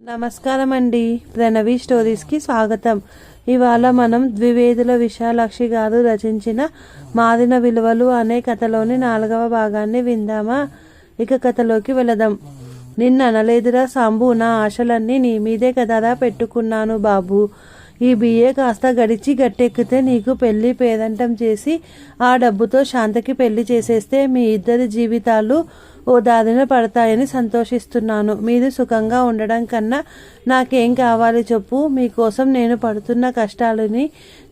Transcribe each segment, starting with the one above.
నమస్కారం అండి. ప్రణవి స్టోరీస్కి స్వాగతం. ఇవాళ మనం ద్వివేదుల విశాలాక్షి గారు రచించిన మారిన విలువలు అనే కథలోని 4వ భాగాన్ని విందామా? ఇక కథలోకి వెళదాం. నిన్ననలేదురా సాంబు, నా ఆశలన్నీ నీ మీదే కదరా పెట్టుకున్నాను బాబు. ఈ బిఏ కాస్త గడిచి గట్టెక్కితే నీకు పెళ్లి పేరంటం చేసి ఆ డబ్బుతో శాంతకి పెళ్లి చేసేస్తే మీ ఇద్దరి జీవితాలు ఓ దారిన పడతాయని సంతోషిస్తున్నాను. మీరు సుఖంగా ఉండడం కన్నా నాకేం కావాలి చెప్పు? మీకోసం నేను పడుతున్న కష్టాలని,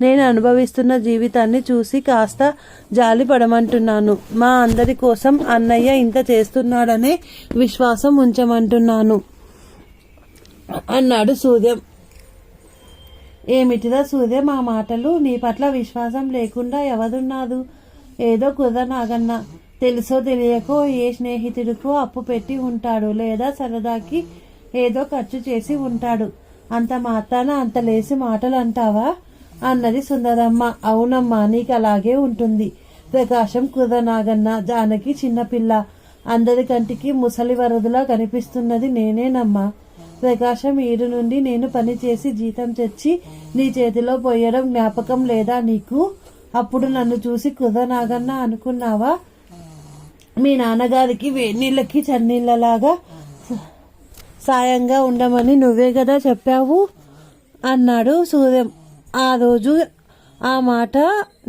నేను అనుభవిస్తున్న జీవితాన్ని చూసి కాస్త జాలి పడమంటున్నాను. మా అందరి కోసం అన్నయ్య ఇంత చేస్తున్నాడనే విశ్వాసం ఉంచమంటున్నాను అన్నాడు సూర్యం. ఏమిటిరా సూర్యం ఆ మాటలు? నీ పట్ల విశ్వాసం లేకుండా ఎవరున్నారు? ఏదో కుర్ర నాగన్న తెలుసో తెలియకో ఏ స్నేహితుడికో అప్పు పెట్టి ఉంటాడు, లేదా సరదాకి ఏదో ఖర్చు చేసి ఉంటాడు. అంత మాత్రాన అంత లేసి మాటలు అంటావా అన్నది సుందరమ్మ. అవునమ్మా, నీకు అలాగే ఉంటుంది. ప్రకాశం కుర్ర నాగన్న, జానకి చిన్నపిల్ల, అందరి కంటికి ముసలి వరదులా కనిపిస్తున్నది నేనేనమ్మా. ప్రకాశం ఈడు నుండి నేను పని చేసి జీతం తెచ్చి నీ చేతిలో పోయడం జ్ఞాపకం లేదా నీకు? అప్పుడు నన్ను చూసి కుర్ర నాగన్న అనుకున్నావా? మీ నాన్నగారికి వేడినీళ్ళకి చన్నీళ్ళలాగా సాయంగా ఉండమని నువ్వే కదా చెప్పావు అన్నాడు సూర్యం. ఆ రోజు ఆ మాట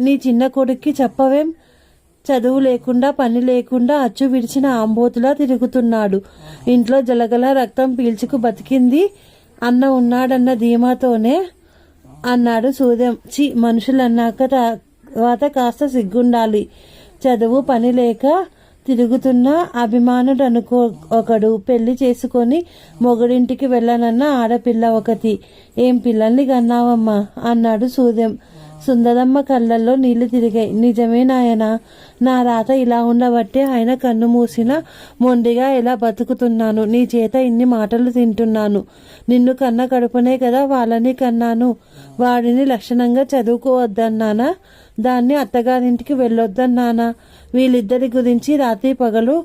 నీ చిన్న కొడుక్కి చెప్పవేం? చదువు లేకుండా పని లేకుండా అచ్చు విడిచిన ఆంబోతులా తిరుగుతున్నాడు. ఇంట్లో జలగల రక్తం పీల్చుకు బతికింది అన్న ఉన్నాడన్న ధీమాతోనే అన్నాడు సూర్యం. మనుషులన్నాక తర్వాత కాస్త సిగ్గుండాలి. చదువు పని లేక తిరుగుతున్న అభిమానుడు అనుకో ఒకడు, పెళ్లి చేసుకొని మొగుడింటికి వెళ్ళనన్న ఆడపిల్ల ఒకటి. ఏం పిల్లల్ని కన్నావమ్మా అన్నాడు సూర్యం. సుందరమ్మ కళ్ళల్లో నీళ్లు తిరిగాయి. నిజమే నాయనా, నా రాత ఇలా ఉండబట్టే ఆయన కన్ను మూసిన మొండిగా ఎలా బతుకుతున్నాను. నీ చేత ఇన్ని మాటలు తింటున్నాను. నిన్ను కన్న కడుపునే కదా వాళ్ళని కన్నాను. వాడిని లక్షణంగా చదువుకోవద్దన్నానా? దాన్ని అత్తగారింటికి వెళ్ళొద్దన్నానా? వీళ్ళిద్దరి గురించి రాత్రి పగలు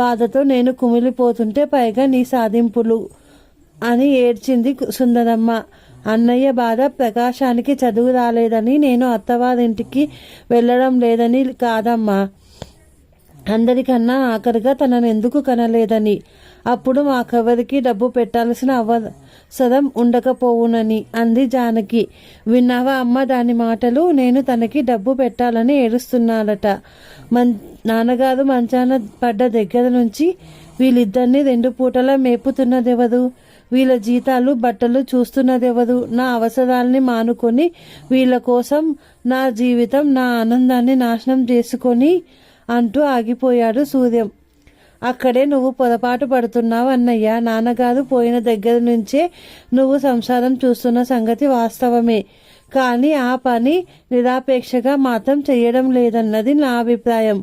బాధతో నేను కుమిలిపోతుంటే పైగా నీ సాధింపులు అని ఏడ్చింది సుందరమ్మ. అన్నయ్య బాధ ప్రకాశానికి చదువు రాలేదని, నేను అత్తవారింటికి వెళ్ళడం లేదని కాదమ్మా, అందరికన్నా ఆఖరిగా తనను ఎందుకు కనలేదని. అప్పుడు మాకెవరికి డబ్బు పెట్టాల్సిన అవసరం ఉండకపోవునని అంది జానకి. విన్నావా అమ్మ దాని మాటలు? నేను తనకి డబ్బు పెట్టాలని ఏడుస్తున్నాడట. నాన్నగారు మంచాన పడ్డ దగ్గర నుంచి వీళ్ళిద్దరిని 2 పూటలా మేపుతున్నదెవరు? వీళ్ళ జీతాలు బట్టలు చూస్తున్నదెవరు? నా అవసరాల్ని మానుకొని వీళ్ళ కోసం నా జీవితం, నా ఆనందాన్ని నాశనం చేసుకొని అంటూ ఆగిపోయాడు సూర్యం. అక్కడే నువ్వు పొరపాటు పడుతున్నావు అన్నయ్య. నాన్నగారు పోయిన దగ్గర నుంచే నువ్వు సంసారం చూస్తున్న సంగతి వాస్తవమే. కానీ ఆ పని నిరాపేక్షగా మాత్రం చేయడం లేదన్నది నా అభిప్రాయం.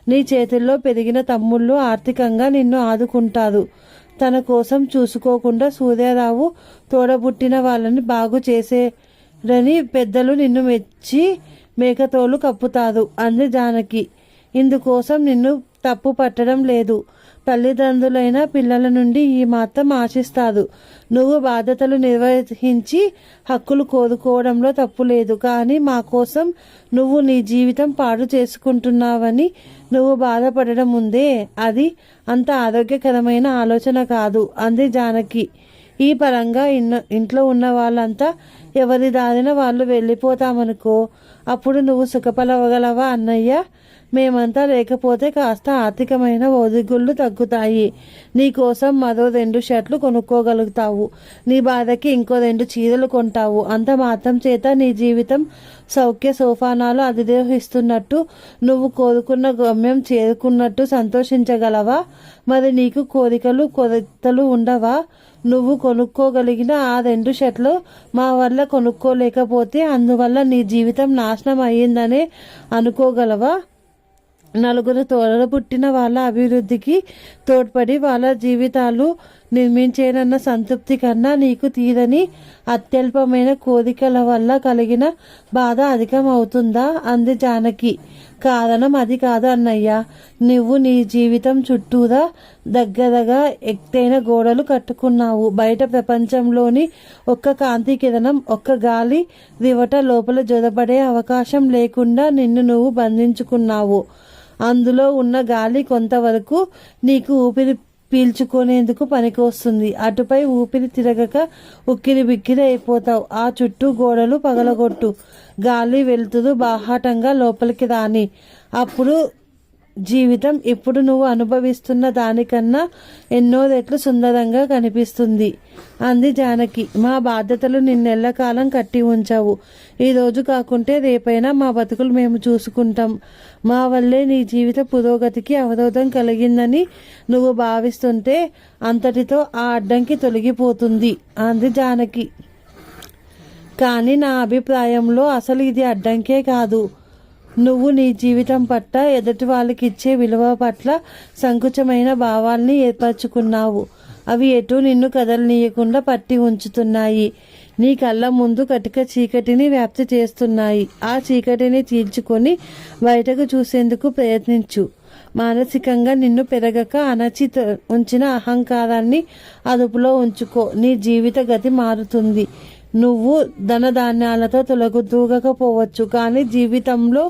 నీ చేతుల్లో పెరిగిన తమ్ముళ్ళు ఆర్థికంగా నిన్ను ఆదుకుంటారు. తన కోసం చూసుకోకుండా సూర్యారావు తోడబుట్టిన వాళ్ళని బాగు చేసేరని పెద్దలు నిన్ను మెచ్చి మేకతోలు కప్పుతారు అంది జానకి. ఇందుకోసం నిన్ను తప్పు పట్టడం లేదు. తల్లిదండ్రులైన పిల్లల నుండి ఈ మాత్రం ఆశిస్తారు. నువ్వు బాధ్యతలు నిర్వహించి హక్కులు కోరుకోవడంలో తప్పు లేదు. కానీ మా కోసం నువ్వు నీ జీవితం పాడు చేసుకుంటున్నావని నువ్వు బాధపడడం ఉందే, అది అంత ఆరోగ్యకరమైన ఆలోచన కాదు అంది జానకి. ఈ పరంగా ఇంట్లో ఉన్న వాళ్ళంతా ఎవరి దారిన వాళ్ళు వెళ్ళిపోతామనుకో, అప్పుడు నువ్వు సుఖపడగలవా అన్నయ్య? మేమంతా లేకపోతే కాస్త ఆర్థికమైన ఒదిగుళ్ళు తగ్గుతాయి. నీకోసం మరో 2 షర్ట్లు కొనుక్కోగలుగుతావు. నీ బాధకి ఇంకో 2 చీరలు కొంటావు. అంత మాత్రం చేత నీ జీవితం సౌఖ్య సోపానాలు అధిరోహిస్తున్నట్టు, నువ్వు కోరుకున్న గమ్యం చేరుకున్నట్టు సంతోషించగలవా? మరి నీకు కోరికలు కొరతలు ఉండవా? నువ్వు కొనుక్కోగలిగిన ఆ 2 షర్ట్లు మా వల్ల కొనుక్కోలేకపోతే అందువల్ల నీ జీవితం నాశనం అయ్యిందనే అనుకోగలవా? నలుగురు తోడబుట్టిన వాళ్ళ అభివృద్ధికి తోడ్పడి వాళ్ళ జీవితాలు నిర్మించేనన్న సంతృప్తి కన్నా నీకు తీరని అత్యల్పమైన కోరికల వల్ల కలిగిన బాధ అధికం అవుతుందా అంది జానకి. కారణం అది కాదు అన్నయ్య. నువ్వు నీ జీవితం చుట్టూరా దగ్గరగా ఎత్తైన గోడలు కట్టుకున్నావు. బయట ప్రపంచంలోని ఒక్క కాంతి కిరణం, ఒక్క గాలి రివట లోపల జొరబడే అవకాశం లేకుండా నిన్ను నువ్వు బంధించుకున్నావు. అందులో ఉన్న గాలి కొంతవరకు నీకు ఊపిరి పీల్చుకునేందుకు పనికొస్తుంది. అటుపై ఊపిరి తిరగక ఉక్కిరి బిక్కిరి అయిపోతావు. ఆ చుట్టూ గోడలు పగలగొట్టు. గాలి వెలుతురు బాహాటంగా లోపలికి రాని. అప్పుడు జీవితం ఇప్పుడు నువ్వు అనుభవిస్తున్న దానికన్నా ఎన్నో రెట్లు సుందరంగా కనిపిస్తుంది అంది జానకి. మా బాధ్యతలు నిన్నెల్లకాలం కట్టి ఉంచావు. ఈరోజు కాకుంటే రేపైనా మా బతుకులు మేము చూసుకుంటాం. మా వల్లే నీ జీవిత పురోగతికి అవరోధం కలిగిందని నువ్వు భావిస్తుంటే అంతటితో ఆ అడ్డంకి తొలగిపోతుంది అంది జానకి. కానీ నా అభిప్రాయంలో అసలు ఇది అడ్డంకే కాదు. నువ్వు నీ జీవితం పట్ల, ఎదుటి వాళ్ళకి ఇచ్చే విలువ పట్ల సంకుచమైన భావాల్ని ఏర్పరచుకున్నావు. అవి ఎటు నిన్ను కదలనీయకుండా పట్టి ఉంచుతున్నాయి. నీ కళ్ళ ముందు కటిక చీకటిని వ్యాప్తి చేస్తున్నాయి. ఆ చీకటిని చీల్చుకొని బయటకు చూసేందుకు ప్రయత్నించు. మానసికంగా నిన్ను పెరగక అణచి ఉంచిన అహంకారాన్ని అదుపులో ఉంచుకో. నీ జీవిత గతి మారుతుంది. నువ్వు ధనధాన్యాలతో తొలగకపోవచ్చు, కానీ జీవితంలో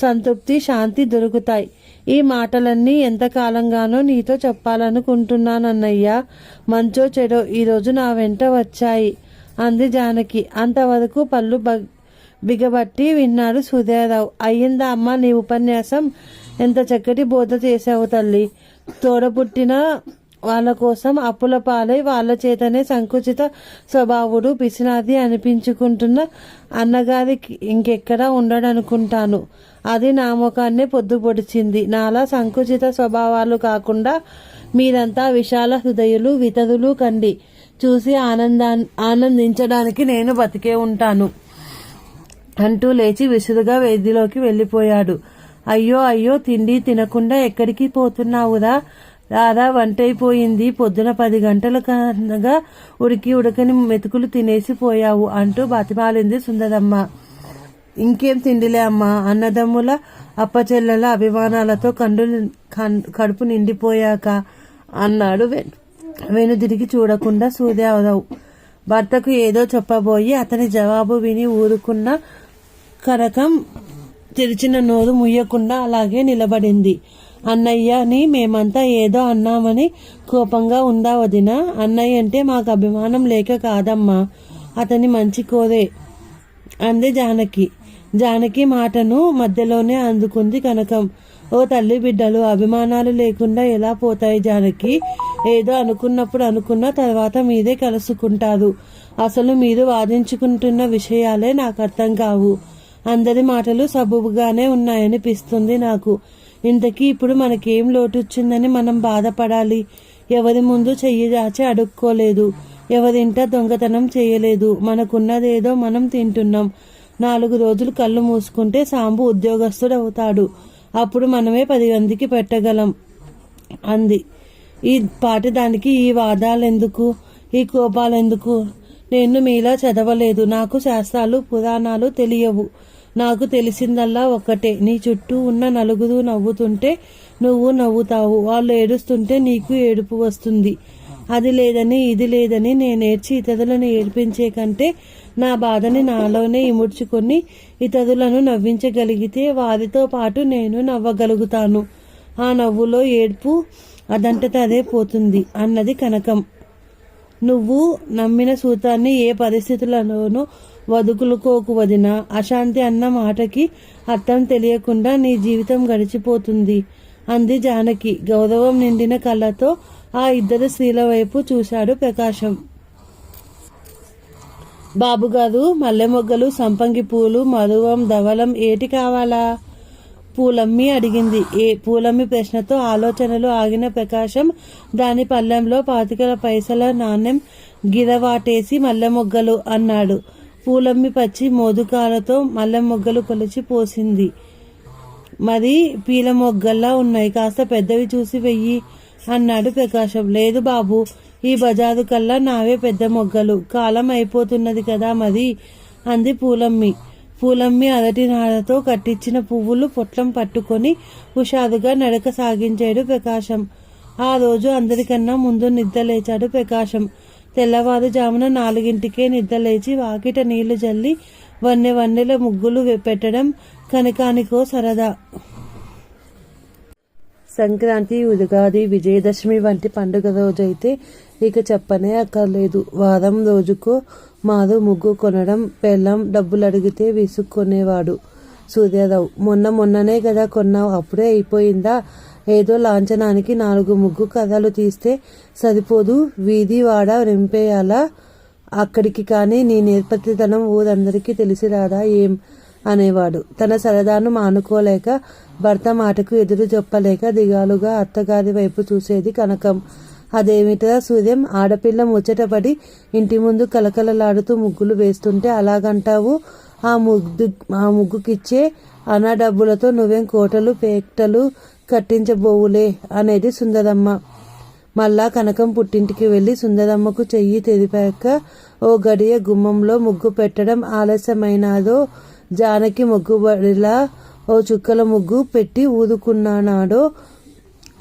సంతృప్తి, శాంతి దొరుకుతాయి. ఈ మాటలన్నీ ఎంతకాలంగానో నీతో చెప్పాలనుకుంటున్నానన్నయ్యా. మంచో చెడో ఈరోజు నా వెంట వచ్చాయి అంది జానకి. అంతవరకు పళ్ళు బిగబట్టి విన్నాడు సూర్యారావు. అయ్యిందా అమ్మ నీ ఉపన్యాసం? ఎంత చక్కటి బోధ చేశావు తల్లి. తోడపుట్టిన వాళ్ళ కోసం అప్పుల పాలై వాళ్ళ చేతనే సంకుచిత స్వభావుడు, పిసినాది అనిపించుకుంటున్న అన్నగారికి ఇంకెక్కడా ఉండడనుకుంటాను. అది నా ముఖాన్నే పొద్దు పొడిచింది. నాలా సంకుచిత స్వభావాలు కాకుండా మీరంతా విశాల హృదయులు, వితరులు కండి. చూసి ఆనందించడానికి నేను బతికే ఉంటాను అంటూ లేచి విసురుగా వీధిలోకి వెళ్ళిపోయాడు. అయ్యో అయ్యో, తిండి తినకుండా ఎక్కడికి పోతున్నావురా? రారా, వంటైపోయింది. పొద్దున 10 గంటల కనగా ఉడకని మెతుకులు తినేసి పోయావు అంటూ బతిమాలింది సుందరమ్మ. ఇంకేం తిండిలే అమ్మా. అన్నదమ్ముల అప్పచెల్లెల అభిమానాలతో కడుపు నిండిపోయాక అన్నాడు వెనుదిరిగి చూడకుండా సూర్యారావు. భర్తకు ఏదో చెప్పబోయి అతని జవాబు విని ఊరుకున్న కనకం తెరిచిన నోరు ముయ్యకుండా అలాగే నిలబడింది. అన్నయ్యని మేమంతా ఏదో అన్నామని కోపంగా ఉందా వదినా? అన్నయ్య అంటే మాకు అభిమానం లేక కాదమ్మా, అతని మంచి కోరే అంది జానకి. జానకి మాటను మధ్యలోనే అందుకుంది కనకం. ఓ తల్లి బిడ్డలు అభిమానాలు లేకుండా ఎలా పోతాయి జానకి? ఏదో అనుకున్నప్పుడు అనుకున్న తర్వాత మీరే కలుసుకుంటారు. అసలు మీరు వాదించుకుంటున్న విషయాలే నాకు అర్థం కావు. అందరి మాటలు సబబుగానే ఉన్నాయనిపిస్తుంది నాకు. ఇంతకీ ఇప్పుడు మనకేం లోటొచ్చిందని మనం బాధపడాలి? ఎవరి ముందు చెయ్యి దాచి అడుక్కోలేదు, ఎవరింట దొంగతనం చేయలేదు. మనకున్నదేదో మనం తింటున్నాం. 4 రోజులు కళ్ళు మూసుకుంటే సాంబు ఉద్యోగస్తుడు అవుతాడు. అప్పుడు మనమే 10 మందికి పెట్టగలం అంది. ఈ పాటి దానికి ఈ వాదాలెందుకు, ఈ కోపాలెందుకు? నేను మీలా చదవలేదు. నాకు శాస్త్రాలు పురాణాలు తెలియవు. నాకు తెలిసిందల్లా ఒక్కటే, నీ చుట్టూ ఉన్న నలుగురు నవ్వుతుంటే నువ్వు నవ్వుతావు, వాళ్ళు ఏడుస్తుంటే నీకు ఏడుపు వస్తుంది. అది లేదని ఇది లేదని నేనేడ్చి ఇతరులను ఏడ్పించే కంటే నా బాధని నాలోనే ఇముడ్చుకొని ఇతరులను నవ్వించగలిగితే వారితో పాటు నేను నవ్వగలుగుతాను. ఆ నవ్వులో ఏడ్పు అదంతటదే పోతుంది అన్నది కనకం. నువ్వు నమ్మిన సూత్రాన్ని ఏ పరిస్థితులలోనూ వదులుకోకు వదినా. అశాంతి అన్న మాటకి అర్థం తెలియకుండా నీ జీవితం గడిచిపోతుంది అంది జానకి. గౌరవం నిండిన కళ్ళతో ఆ ఇద్దరు స్త్రీల వైపు చూశాడు ప్రకాశం. బాబుగారు, మల్లె మొగ్గలు, సంపంగి పూలు, మరువం, ధవలం ఏటి కావాలా? పూలమ్మి అడిగింది. పూలమ్మి ప్రశ్నతో ఆలోచనలు ఆగిన ప్రకాశం దాని పళ్ళెంలో 25 పైసల నాణ్యం గిరవాటేసి మల్లె మొగ్గలు అన్నాడు. పూలమ్మి పచ్చి మోదుకాలతో మల్లె మొగ్గలు కొలిచి పోసింది. మరి పీల మొగ్గల్లా ఉన్నాయి, కాస్త పెద్దవి చూసి వెయ్యి అన్నాడు ప్రకాశం. లేదు బాబు, ఈ బజారు కల్లా నావే పెద్ద మొగ్గలు, కాలం అయిపోతున్నది కదా మరి అంది పూలమ్మి అరటి నారతో కట్టించిన పువ్వులు పొట్లం పట్టుకొని హుషారుగా నడక సాగించాడు ప్రకాశం. ఆ రోజు అందరికన్నా ముందు నిద్రలేచాడు ప్రకాశం. తెల్లవారుజామున 4ంటికే నిద్రలేచి వాకిట నీళ్లు జల్లి వన్నెల ముగ్గులు పెట్టడం కనకానికో సరదా. సంక్రాంతి, ఉగాది, విజయదశమి వంటి పండుగ రోజైతే ఇక చెప్పనే అక్కర్లేదు. వారం రోజుకో మారు ముగ్గు కొనడం, పెళ్ళం డబ్బులు అడిగితే విసుక్కునేవాడు సూర్యారావు. మొన్ననే కదా కొన్నావు, అప్పుడే అయిపోయిందా? ఏదో లాంఛనానికి 4 ముగ్గు కథలు తీస్తే సరిపోదు, వీధి వాడ నింపేయాలా అక్కడికి? కానీ నీ నేర్పతితనం ఊరందరికీ తెలిసి రాదా ఏం అనేవాడు. తన సరదాను మానుకోలేక, భర్త మాటకు ఎదురు చెప్పలేక దిగాలుగా అత్తగారి వైపు చూసేది కనకం. అదేమిటా సూర్యం, ఆడపిల్ల ముచ్చటపడి ఇంటి ముందు కలకలలాడుతూ ముగ్గులు వేస్తుంటే అలాగంటావు? ఆ ముగ్గుకిచ్చే అనా డబ్బులతో నువ్వేం కోటలు పేక్టలు కట్టించబోవులే అనేది సుందరమ్మ. మళ్ళా కనకం పుట్టింటికి వెళ్ళి సుందరమ్మకు చెయ్యి తెరిపాక ఓ గడియ గుమ్మంలో ముగ్గు పెట్టడం ఆలస్యమైనాదో, జానకి ముగ్గుబడిలా ఓ చుక్కల ముగ్గు పెట్టి ఊదుకున్నానాడో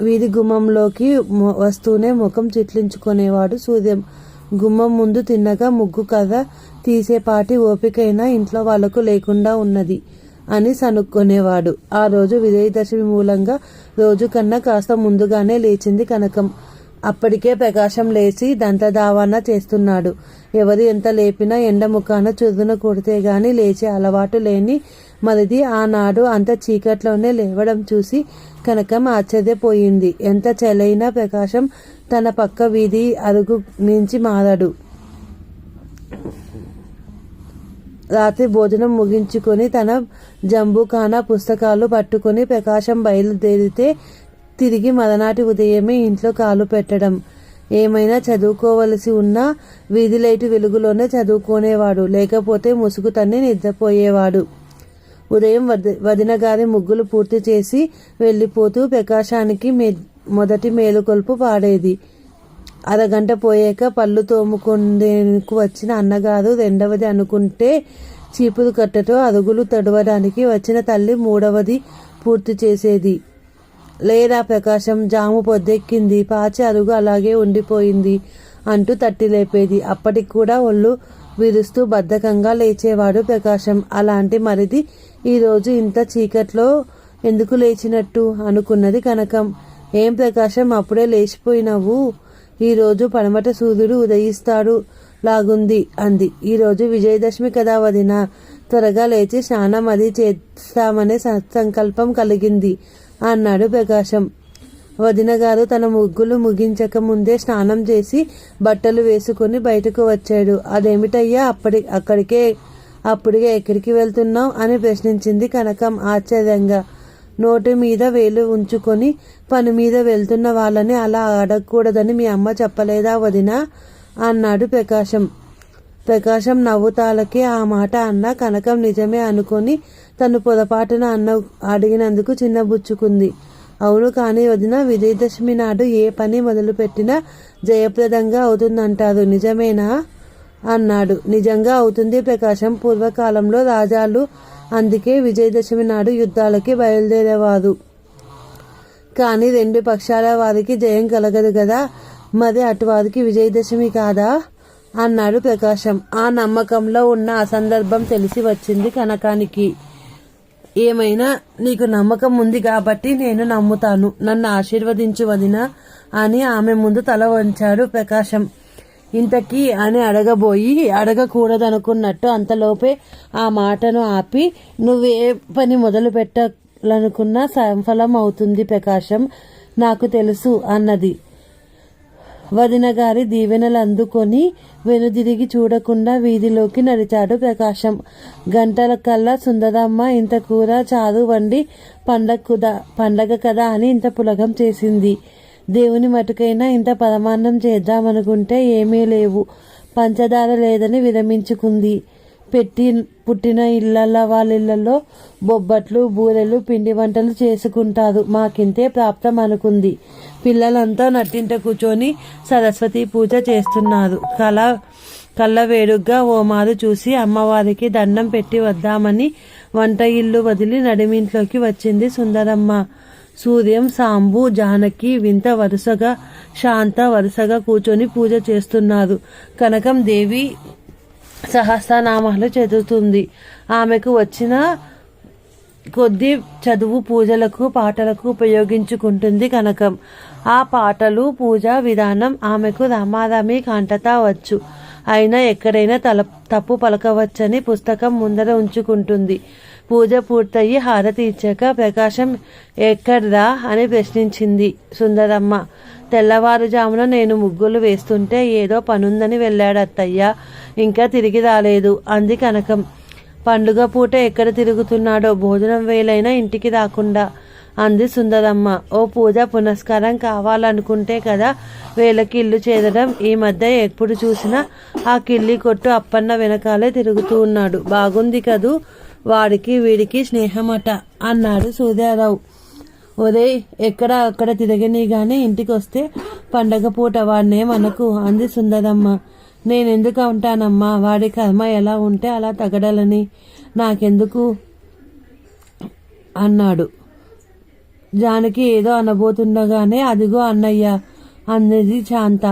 వీధి గుమ్మంలోకి వస్తూనే ముఖం చిట్లించుకునేవాడు సూర్యం. గుమ్మం ముందు తిన్నగా ముగ్గు కథ తీసేపాటి ఓపికైనా ఇంట్లో వాళ్లకు లేకుండా ఉన్నది అని సనుక్కునేవాడు. ఆ రోజు విజయదశమి మూలంగా రోజు కన్నా కాస్త ముందుగానే లేచింది కనకం. అప్పటికే ప్రకాశం లేచి దంతదావాన చేస్తున్నాడు. ఎవరు ఎంత లేపినా ఎండ ముఖాన చురుదున కొడితే గాని లేచే అలవాటు లేని మరిది ఆనాడు అంత చీకట్లోనే లేవడం చూసి కనకం ఆశ్చర్యపోయింది. ఎంత చెలైనా ప్రకాశం తన పక్క వీధి అరుగు నుంచి మారడు. రాత్రి భోజనం ముగించుకొని తన జంబుఖానా పుస్తకాలు పట్టుకొని ప్రకాశం బయలుదేరితే తిరిగి మరనాటి ఉదయమే ఇంట్లో కాలు పెట్టడం. ఏమైనా చదువుకోవలసి ఉన్నా వీధి లైటు వెలుగులోనే చదువుకునేవాడు, లేకపోతే ముసుగు తన్ని నిద్రపోయేవాడు. ఉదయం వదిన గారి ముగ్గులు పూర్తి చేసి వెళ్ళిపోతూ ప్రకాశానికి మొదటి మేలుకొల్పు పాడేది. అరగంట పోయాక పళ్ళు తోముకుందేందుకు వచ్చిన అన్నగారు రెండవది అనుకుంటే చీపురు కట్టతో అరుగులు తడవడానికి వచ్చిన తల్లి మూడవది పూర్తి చేసేది. లేదా ప్రకాశం, జాము పొద్దెక్కింది, పాచి అరుగు అలాగే ఉండిపోయింది అంటూ తట్టి లేపేది. అప్పటికి కూడా ఒళ్ళు విరుస్తూ బద్ధకంగా లేచేవాడు ప్రకాశం. అలాంటి మరిది ఈరోజు ఇంత చీకట్లో ఎందుకు లేచినట్టు అనుకున్నది కనకం. ఏం ప్రకాశం, అప్పుడే లేచిపోయినవు? ఈరోజు పడమట సూర్యుడు ఉదయిస్తాడు లాగుంది అంది. ఈరోజు విజయదశమి కదా వదిన, త్వరగా లేచి స్నానం అది చేస్తామనే సంకల్పం కలిగింది అన్నాడు ప్రకాశం. వదిన గారు తన ముగ్గులు ముగించక ముందే స్నానం చేసి బట్టలు వేసుకుని బయటకు వచ్చాడు. అదేమిటయ్యా అప్పుడే ఎక్కడికి వెళ్తున్నావు అని ప్రశ్నించింది కనకం ఆశ్చర్యంగా. నోటి మీద వేలు ఉంచుకొని పని మీద వెళ్తున్న వాళ్ళని అలా అడగకూడదని మీ అమ్మ చెప్పలేదా వదినా అన్నాడు ప్రకాశం నవ్వుతాలకే ఆ మాట అన్న కనకం నిజమే అనుకొని తను పొరపాటున అడిగినందుకు చిన్నబుచ్చుకుంది. అవును, కానీ వదిన, విజయదశమి నాడు ఏ పని మొదలుపెట్టినా జయప్రదంగా అవుతుందంటారు, నిజమేనా అన్నాడు. నిజంగా అవుతుంది ప్రకాశం. పూర్వకాలంలో రాజాలు అందుకే విజయదశమి నాడు యుద్ధాలకి బయలుదేరేవారు. కానీ 2 పక్షాల వారికి జయం కలగదు కదా, మరి అటువారికి విజయదశమి కాదా అన్నాడు ప్రకాశం. ఆ నమ్మకంలో ఉన్న అసందర్భం తెలిసి వచ్చింది కనకానికి. ఏమైనా నీకు నమ్మకం ఉంది కాబట్టి నేను నమ్ముతాను, నన్ను ఆశీర్వదించు వదినా అని ఆమె ముందు తల వంచాడు ప్రకాశం. ఇంతకీ అని అడగకూడదనుకున్నట్టు అంతలోపే ఆ మాటను ఆపి, నువ్వే పని మొదలు పెట్టాలనుకున్నా సఫలం అవుతుంది ప్రకాశం, నాకు తెలుసు అన్నది. వదిన గారి దీవెనలు అందుకొని వెనుదిరిగి చూడకుండా వీధిలోకి నడిచాడు ప్రకాశం. గంటల కల్లా సుందరమ్మ ఇంత కూర చారు వండి పండగ కదా అని ఇంత పులగం చేసింది. దేవుని మటుకైనా ఇంత పరమాన్నం చేద్దామనుకుంటే ఏమీ లేవు, పంచదార లేదని విరమించుకుంది. పుట్టిన వాళ్ళ ఇళ్లలో బొబ్బట్లు, బూరెలు, పిండి వంటలు చేసుకుంటారు. మాకింతే ప్రాప్తం అనుకుంది. పిల్లలంతా నట్టింట కూర్చొని సరస్వతి పూజ చేస్తున్నారు. కళ్ళ వేడుగ్గా ఓమారు చూసి అమ్మవారికి దండం పెట్టి వద్దామని వంట ఇల్లు వదిలి నడిమింట్లోకి వచ్చింది సుందరమ్మ. సూర్యం, సాంబు, జానకి వింత వరుసగా, శాంత వరుసగా కూర్చొని పూజ చేస్తున్నారు. కనకం దేవి సహస్రనామాలు చదువుతుంది. ఆమెకు వచ్చిన కొద్ది చదువు పూజలకు, పాటలకు ఉపయోగించుకుంటుంది కనకం. ఆ పాటలు, పూజా విధానం ఆమెకు రామారామి కంటతా వచ్చు. అయినా ఎక్కడైనా తప్పు పలకవచ్చని పుస్తకం ముందర ఉంచుకుంటుంది. పూజ పూర్తయి హారతి ఇచ్చాక ప్రకాశం ఎక్కడ్రా అని ప్రశ్నించింది సుందరమ్మ. తెల్లవారుజామున నేను ముగ్గులు వేస్తుంటే ఏదో పనుందని వెళ్ళాడు అత్తయ్య, ఇంకా తిరిగి రాలేదు అంది కనకం. పండుగ పూట ఎక్కడ తిరుగుతున్నాడో, భోజనం వేలైనా ఇంటికి రాకుండా అంది సుందరమ్మ. ఓ పూజ పునస్కారం కావాలనుకుంటే కదా వేళకి ఇల్లు చేరడం. ఈ మధ్య ఎప్పుడు చూసినా ఆ కిల్లి కొట్టు అప్పన్న వెనకాలే తిరుగుతూ ఉన్నాడు. బాగుంది కదూ, వాడికి వీడికి స్నేహమట అన్నాడు సూర్యారావు. ఒరే, ఎక్కడ అక్కడ తిరగని గాని ఇంటికి వస్తే పండగ పూట వాడినేమనకు అంది సుందరమ్మ. నేనెందుకు ఉంటానమ్మా, వాడి కర్మ ఎలా ఉంటే అలా తగడలని, నాకెందుకు అన్నాడు. జానకి ఏదో అనబోతుండగానే అదిగో అన్నయ్య అన్నది శాంత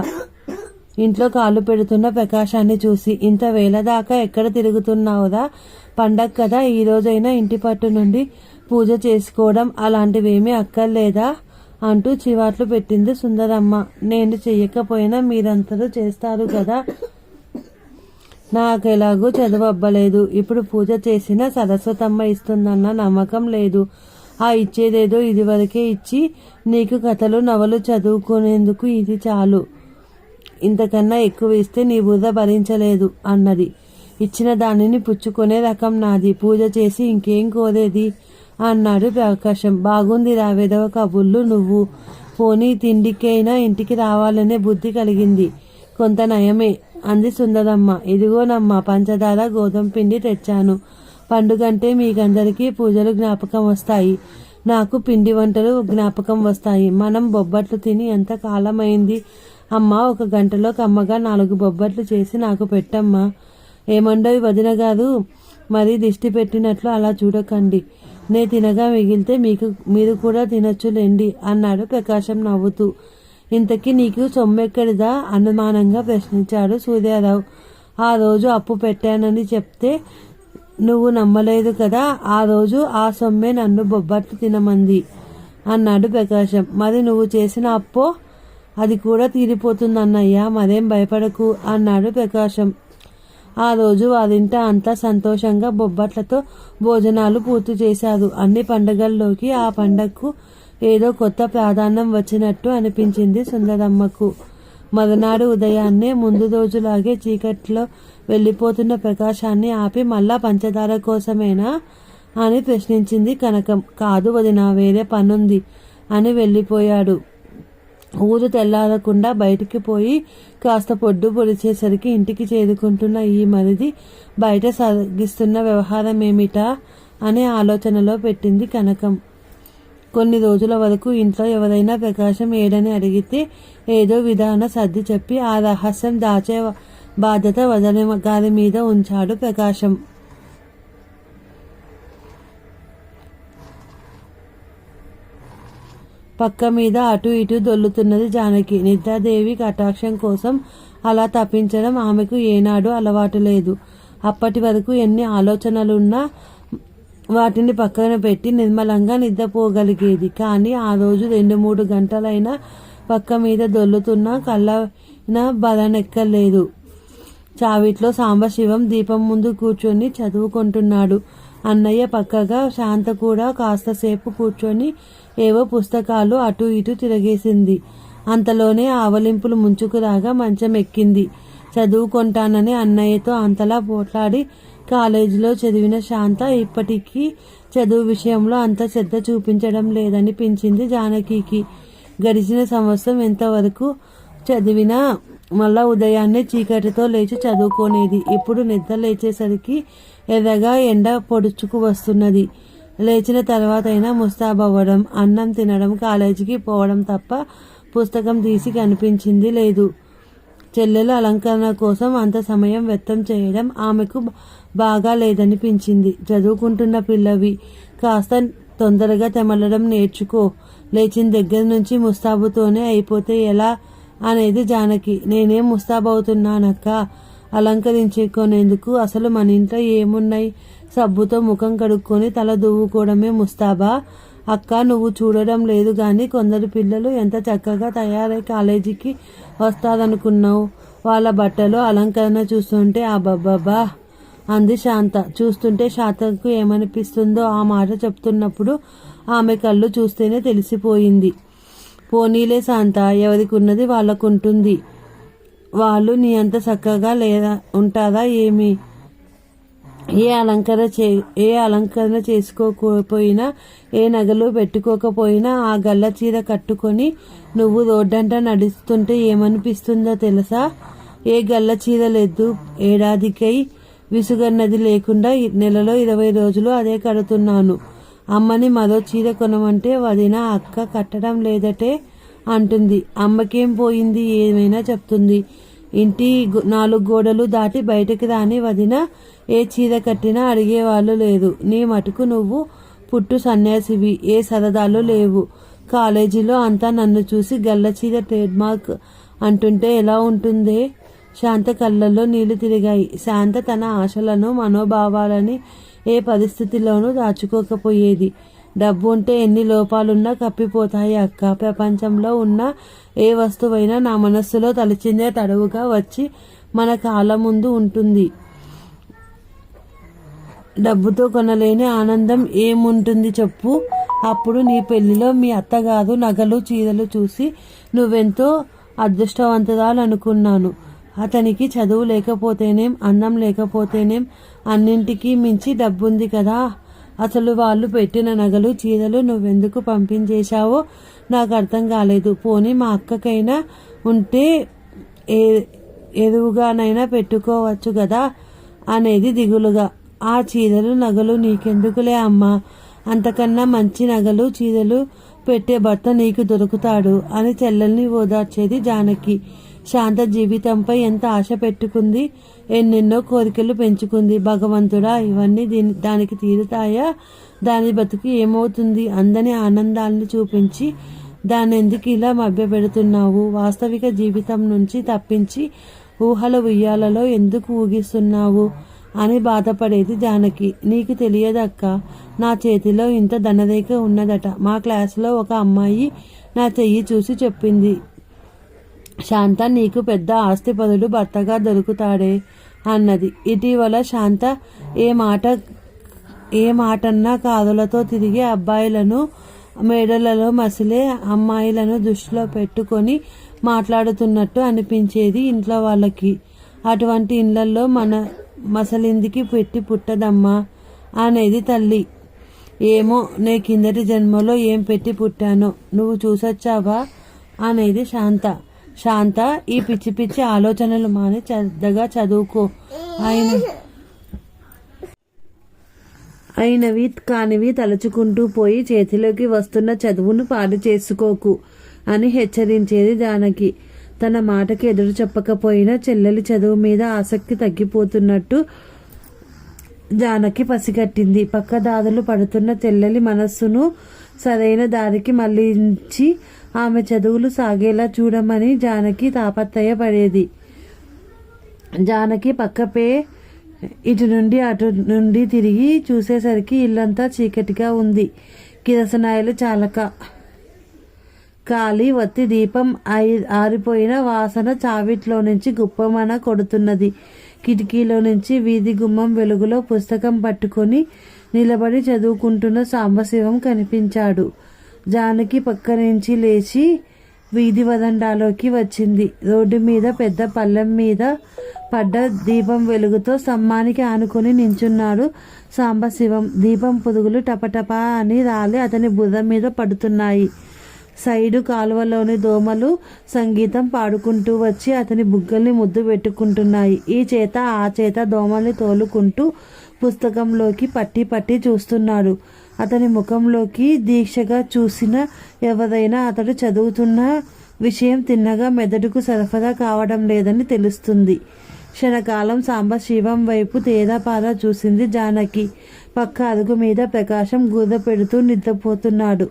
ఇంట్లో కాళ్ళు పెడుతున్న ప్రకాశాన్ని చూసి. ఇంత వేళ దాకా ఎక్కడ తిరుగుతున్నావురా? పండగ కదా, ఈ రోజైనా ఇంటి పట్టు నుండి పూజ చేసుకోవడం అలాంటివేమీ అక్కర్లేదా అంటూ చివాట్లు పెట్టింది సుందరమ్మ. నేను చెయ్యకపోయినా మీరందరూ చేస్తారు కదా, నాకెలాగూ చదువు అవ్వలేదు. ఇప్పుడు పూజ చేసిన సరస్వతమ్మ ఇస్తుందన్న నమ్మకం లేదు. ఆ ఇచ్చేదేదో ఇదివరకే ఇచ్చి నీకు కథలు, నవలు చదువుకునేందుకు ఇది చాలు. ఇంతకన్నా ఎక్కువ ఇస్తే నీ బుర్ర భరించలేదు అన్నది. ఇచ్చిన దానిని పుచ్చుకునే రకం నాది. పూజ చేసి ఇంకేం కోరేది అన్నాడు ప్రకాశం. బాగుంది రా వెధవ కబుర్లు నువ్వు. పోనీ తిండికైనా ఇంటికి రావాలనే బుద్ధి కలిగింది. కొంత నయమే అంది సుందరమ్మ. ఇదిగోనమ్మా పంచదార, గోధుమ పిండి తెచ్చాను. పండుగంటే మీకందరికీ పూజలు జ్ఞాపకం వస్తాయి, నాకు పిండి వంటలు జ్ఞాపకం వస్తాయి. మనం బొబ్బట్లు తిని ఎంత కాలమైంది అమ్మా. 1 గంటలో కమ్మగా 4 బొబ్బట్లు చేసి నాకు పెట్టమ్మా. ఏమండోయ్ వదిన గారు, మరీ దిష్టి పెట్టినట్లు అలా చూడకండి. నే తినగా మిగిలితే మీరు కూడా తినచ్చులేండి అన్నాడు ప్రకాశం నవ్వుతూ. ఇంతకీ నీకు సొమ్మెక్కడిదా అనుమానంగా ప్రశ్నించాడు సూర్యారావు. ఆ రోజు అప్పు పెట్టానని చెప్తే నువ్వు నమ్మలేదు కదా, ఆ రోజు ఆ సొమ్మే నన్ను బొబ్బట్లు తినమంది అన్నాడు ప్రకాశం. మరి నువ్వు చేసిన అప్పో? అది కూడా తీరిపోతుందన్నయ్యా, మరేం భయపడకు అన్నాడు ప్రకాశం. ఆ రోజు వారింట అంతా సంతోషంగా బొబ్బట్లతో భోజనాలు పూర్తి చేశారు. అన్ని పండుగల్లోకి ఆ పండగకు ఏదో కొత్త ప్రాధాన్యం వచ్చినట్టు అనిపించింది సుందరమ్మకు. మరునాడు ఉదయాన్నే ముందు రోజులాగే చీకట్లో వెళ్ళిపోతున్న ప్రకాశాన్ని ఆపి మళ్ళా పంచదార కోసమేనా అని ప్రశ్నించింది కనకం. కాదు వదినా, వేరే పనుంది అని వెళ్ళిపోయాడు. ఊరు తెల్లారకుండా బయటికి పోయి కాస్త పొడ్డు పొడిచేసరికి ఇంటికి చేరుకుంటున్న ఈ మరిది బయట సాగిస్తున్న వ్యవహారం ఏమిటా అనే ఆలోచనలో పెట్టింది కనకం. కొన్ని రోజుల వరకు ఇంట్లో ఎవరైనా ప్రకాశం ఏడని అడిగితే ఏదో విధాన సర్ది చెప్పి ఆ రహస్యం దాచే బాధ్యత వదిన గారి మీద ఉంచాడు ప్రకాశం. పక్క మీద అటు ఇటు దొల్లుతున్నది జానకి. నిద్రాదేవి కటాక్షం కోసం అలా తప్పించడం ఆమెకు ఏనాడు అలవాటు లేదు. అప్పటి వరకు ఎన్ని ఆలోచనలున్నా వాటిని పక్కన పెట్టి నిర్మలంగా నిద్రపోగలిగేది. కానీ ఆ రోజు 2-3 గంటలైనా పక్క మీద దొల్లుతున్నా కళ్ళన బలనెక్కలేదు. చావిట్లో సాంబశివం దీపం ముందు కూర్చొని చదువుకుంటున్నాడు. అన్నయ్య పక్కగా శాంత కూడా కాస్తసేపు కూర్చొని ఏవో పుస్తకాలు అటు ఇటు తిరగేసింది. అంతలోనే ఆవలింపులు ముంచుకురాగా మంచం ఎక్కింది. చదువుకుంటానని అన్నయ్యతో అంతలా పోట్లాడి కాలేజీలో చదివిన శాంత ఇప్పటికీ చదువు విషయంలో అంత శ్రద్ధ చూపించడం లేదనిపించింది జానకికి. గడిచిన సంవత్సరం ఎంతవరకు చదివినా మళ్ళా ఉదయాన్నే చీకటితో లేచి చదువుకునేది. ఇప్పుడు నిద్ర లేచేసరికి ఎర్రగా ఎండ పొడుచుకు వస్తున్నది. లేచిన తర్వాతైనా ముస్తాబవ్వడం, అన్నం తినడం, కాలేజీకి పోవడం తప్ప పుస్తకం తీసి కనిపించింది లేదు. చెల్లెల అలంకరణ కోసం అంత సమయం వ్యర్థం చేయడం ఆమెకు బాగా లేదనిపించింది. చదువుకుంటున్న పిల్లవి, కాస్త తొందరగా తెమలడం నేర్చుకో. లేచిన దగ్గర నుంచి ముస్తాబుతోనే అయిపోతే ఎలా అనేది జానకి. నేనేం ముస్తాబవుతున్నానక్క, అలంకరించుకునేందుకు. అసలు మన ఇంట్లో ఏమున్నాయి? సబ్బుతో ముఖం కడుక్కొని తల దువ్వుకోవడమే ముస్తాబా? అక్క, నువ్వు చూడడం లేదు గాని కొందరు పిల్లలు ఎంత చక్కగా తయారై కాలేజీకి వస్తారనుకున్నావు? వాళ్ళ బట్టలు అలంకరణ చూస్తుంటే అబ్బబ్బబ్బా అంది శాంత. చూస్తుంటే శాంతకు ఏమనిపిస్తుందో ఆ మాట చెప్తున్నప్పుడు ఆమె కళ్ళు చూస్తేనే తెలిసిపోయింది. పోనీలే శాంత, ఎవరికి ఉన్నది వాళ్ళకుంటుంది. వాళ్ళు నీ అంత చక్కగా లేదా ఉంటారా ఏమి? ఏ అలంకరణ చేసుకోకపోయినా, ఏ నగలు పెట్టుకోకపోయినా ఆ గల్ల చీర కట్టుకొని నువ్వు రోడ్డంట నడుస్తుంటే ఏమనిపిస్తుందో తెలుసా? ఏ గల్ల చీర లేదు, ఏడాదికై విసుగన్నది లేకుండా నెలలో 20 రోజులు అదే కడుతున్నాను. అమ్మని మరో చీర కొనమంటే వదిన అక్క కట్టడం లేదటే అంటుంది. అమ్మకేం పోయింది, ఏమైనా చెప్తుంది. ఇంటి 4 గోడలు దాటి బయటకు రాని వదిన ఏ చీర కట్టినా అడిగేవాళ్ళు లేదు. నీ మటుకు నువ్వు పుట్టు సన్యాసివి, ఏ సరదాలు లేవు. కాలేజీలో అంతా నన్ను చూసి గల్ల చీర ట్రేడ్ మార్క్ అంటుంటే ఎలా ఉంటుందే? శాంత కళ్ళల్లో నీళ్లు తిరిగాయి. శాంత తన ఆశలను, మనోభావాలని ఏ పరిస్థితిలోనూ దాచుకోకపోయేది. డబ్బు ఉంటే ఎన్ని లోపాలున్నా కప్పిపోతాయి అక్క. ప్రపంచంలో ఉన్న ఏ వస్తువైనా నా మనస్సులో తలిచిందే తడవుగా వచ్చి మన కాళ్ళ ముందు ఉంటుంది. డబ్బుతో కొనలేని ఆనందం ఏముంటుంది చెప్పు? అప్పుడు నీ పెళ్లిలో మీ అత్తగారు నగలు చీరలు చూసి నువ్వెంతో అదృష్టవంతురాలనుకున్నాను. అతనికి చదువు లేకపోతేనేం, అందం లేకపోతేనేం, అన్నింటికీ మించి డబ్బుంది కదా. అసలు వాళ్ళు పెట్టిన నగలు చీరలు నువ్వెందుకు పంపించేశావో నాకు అర్థం కాలేదు. పోనీ మా అక్కకైనా ఉంటే ఎరువుగానైనా పెట్టుకోవచ్చు కదా అనేది దిగులుగా. ఆ చీరలు నగలు నీకెందుకులే అమ్మా, అంతకన్నా మంచి నగలు చీరలు పెట్టే భర్త నీకు దొరుకుతాడు అని చెల్లెల్ని ఓదార్చేది జానకి. శాంత జీవితంపై ఎంత ఆశ పెట్టుకుంది, ఎన్నెన్నో కోరికలు పెంచుకుంది. భగవంతుడా, ఇవన్నీ దానికి తీరుతాయా? దాని బతుకు ఏమవుతుంది? అందని ఆనందాలను చూపించి దాన్నెందుకు ఇలా మభ్యపెడుతున్నావు? వాస్తవిక జీవితం నుంచి తప్పించి ఊహల ఉయ్యాలలో ఎందుకు ఊగిస్తున్నావు అని బాధపడేది జానకి. నీకు తెలియదక్క, నా చేతిలో ఇంత ధనరేఖ ఉన్నదట. మా క్లాసులో ఒక అమ్మాయి నా చెయ్యి చూసి చెప్పింది. శాంత, నీకు పెద్ద ఆస్తిపరుడు భర్తగా దొరుకుతాడే అన్నది. ఇటీవల శాంత ఏ మాటన్నా కారులతో తిరిగే అబ్బాయిలను, మేడలలో మసిలే అమ్మాయిలను దృష్టిలో పెట్టుకొని మాట్లాడుతున్నట్టు అనిపించేది ఇంట్లో వాళ్ళకి. అటువంటి ఇళ్లలో మన మసలిందికి పెట్టి పుట్టదమ్మా అనేది తల్లి. ఏమో, నే కిందటి జన్మలో ఏం పెట్టి పుట్టానో నువ్వు చూసొచ్చావా అనేది శాంత. శాంత, ఈ పిచ్చి పిచ్చి ఆలోచనలు మాని శ్రద్ధగా చదువుకో. అయినవి కానివి తలుచుకుంటూ పోయి చేతిలోకి వస్తున్న చదువును పాడు చేసుకోకు అని హెచ్చరించేది జానకి. తన మాటకి ఎదురు చెప్పకపోయినా చెల్లెలి చదువు మీద ఆసక్తి తగ్గిపోతున్నట్టు జానకి పసిగట్టింది. పక్కదారులు పడుతున్న చెల్లెలి మనస్సును సరైన దారికి మళ్లించి ఆమె చదువులు సాగేలా చూడమని జానకి తాపత్రయపడేది. జానకి పక్కపే ఇటు నుండి అటు నుండి తిరిగి చూసేసరికి ఇల్లంతా చీకటిగా ఉంది. కిరసనాయలు చాలక కాలి వత్తి దీపం ఆరిపోయిన వాసన చావిట్లో నుంచి గుప్పమన కొడుతున్నది. కిటికీలో నుంచి వీధి గుమ్మం వెలుగులో పుస్తకం పట్టుకొని నిలబడి చదువుకుంటున్న సాంబశివం కనిపించాడు. జానకి పక్క నుంచి లేచి వీధి వదండాలోకి వచ్చింది. రోడ్డు మీద పెద్ద పళ్ళెం మీద పడ్డ దీపం వెలుగుతో స్తంభానికి ఆనుకొని నించున్నాడు సాంబశివం. దీపం పురుగులు టపటపా అని రాలి అతని బుర్ర మీద పడుతున్నాయి. సైడు కాలువలోని దోమలు సంగీతం పాడుకుంటూ వచ్చి అతని బుగ్గల్ని ముద్దు పెట్టుకుంటున్నాయి. ఈ చేత ఆ చేత దోమల్ని తోలుకుంటూ పుస్తకంలోకి పట్టి పట్టి చూస్తున్నాడు. అతని ముఖంలోకి దీక్షగా చూసిన ఎవరైనా అతడు చదువుతున్న విషయం తిన్నగా మెదడుకు సరఫరా కావడం లేదని తెలుస్తుంది. క్షణకాలం సాంబశివం వైపు తేదాపారా చూసింది జానకి. పక్క అరుగు మీద ప్రకాశం గూద పెడుతూ నిద్రపోతున్నాడు.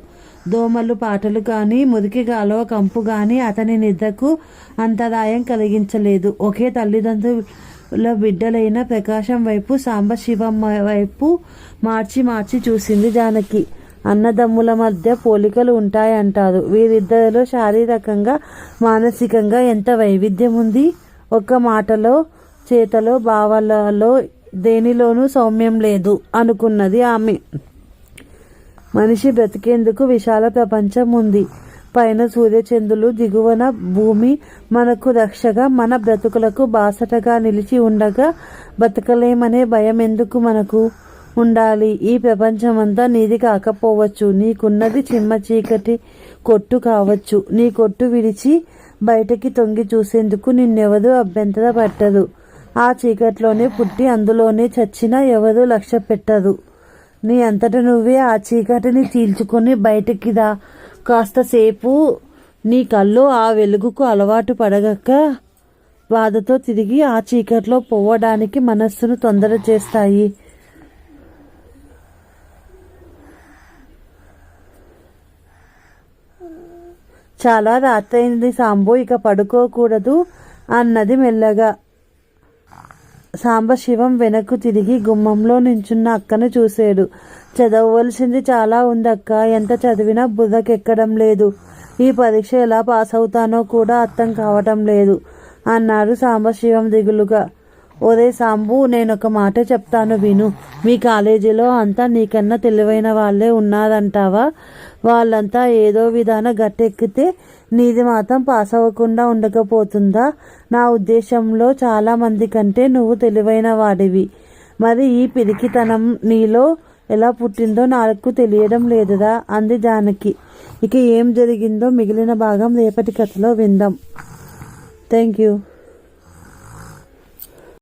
దోమలు పాటలు కానీ మురికి కాలువ కంపు కానీ అతని నిద్రకు అంతరాయం కలిగించలేదు. ఒకే తల్లిదండ్రుల బిడ్డలైన ప్రకాశం వైపు సాంబశివం వైపు మార్చి మార్చి చూసింది జానకి. అన్నదమ్ముల మధ్య పోలికలు ఉంటాయంటారు. వీరిద్దరిలో శారీరకంగా మానసికంగా ఎంత వైవిధ్యం ఉంది. ఒక్క మాటలో చేతలో భావాలలో దేనిలోనూ సౌమ్యం లేదు అనుకున్నది ఆమె. మనిషి బ్రతికేందుకు విశాల ప్రపంచం ఉంది. పైన సూర్యచంద్రులు, దిగువన భూమి మనకు రక్షగా, మన బ్రతుకులకు బాసటగా నిలిచి ఉండగా బతకలేమనే భయం ఎందుకు మనకు ఉండాలి? ఈ ప్రపంచమంతా నీది కాకపోవచ్చు. నీకున్నది చిమ్మ చీకటి కొట్టు కావచ్చు. నీ కొట్టు విడిచి బయటకి తొంగి చూసేందుకు నిన్నెవరూ అభ్యంతర పట్టరు. ఆ చీకట్లోనే పుట్టి అందులోనే చచ్చినా ఎవరూ లక్ష్య పెట్టరు. నీ అంతట నువ్వే ఆ చీకటిని చీల్చుకొని బయటికి రా. కాస్తసేపు నీ కళ్ళు ఆ వెలుగుకు అలవాటు పడగక బాధతో తిరిగి ఆ చీకట్లో పోవడానికి మనస్సును తొందర చేస్తాయి. చాలా రాత్రైంది సాంబు, ఇక పడుకోకూడదు అన్నది మెల్లగా. సాంబశివం వెనక్కు తిరిగి గుమ్మంలో నించున్న అక్కను చూశాడు. చదవవలసింది చాలా ఉందక్క. ఎంత చదివినా బుర్రకెక్కడం లేదు. ఈ పరీక్ష ఎలా పాస్ అవుతానో కూడా అర్థం కావటం లేదు అన్నాడు సాంబశివం దిగులుగా. ఒరే సాంబు, నేనొక మాట చెప్తాను విను. మీ కాలేజీలో అంతా నీకన్నా తెలివైన వాళ్ళే ఉన్నారంటావా? వాళ్ళంతా ఏదో విధాన గట్టెక్కితే నీది మాత్రం పాస్ అవ్వకుండా ఉండకపోతుందా? నా ఉద్దేశంలో చాలా మంది కంటే నువ్వు తెలివైన వాడివి. మరి ఈ పిరికితనం నీలో ఎలా పుట్టిందో నాకు తెలియడం లేదురా అంది జానకి. ఇక ఏం జరిగిందో మిగిలిన భాగం రేపటి కథలో విందాం. Thank you.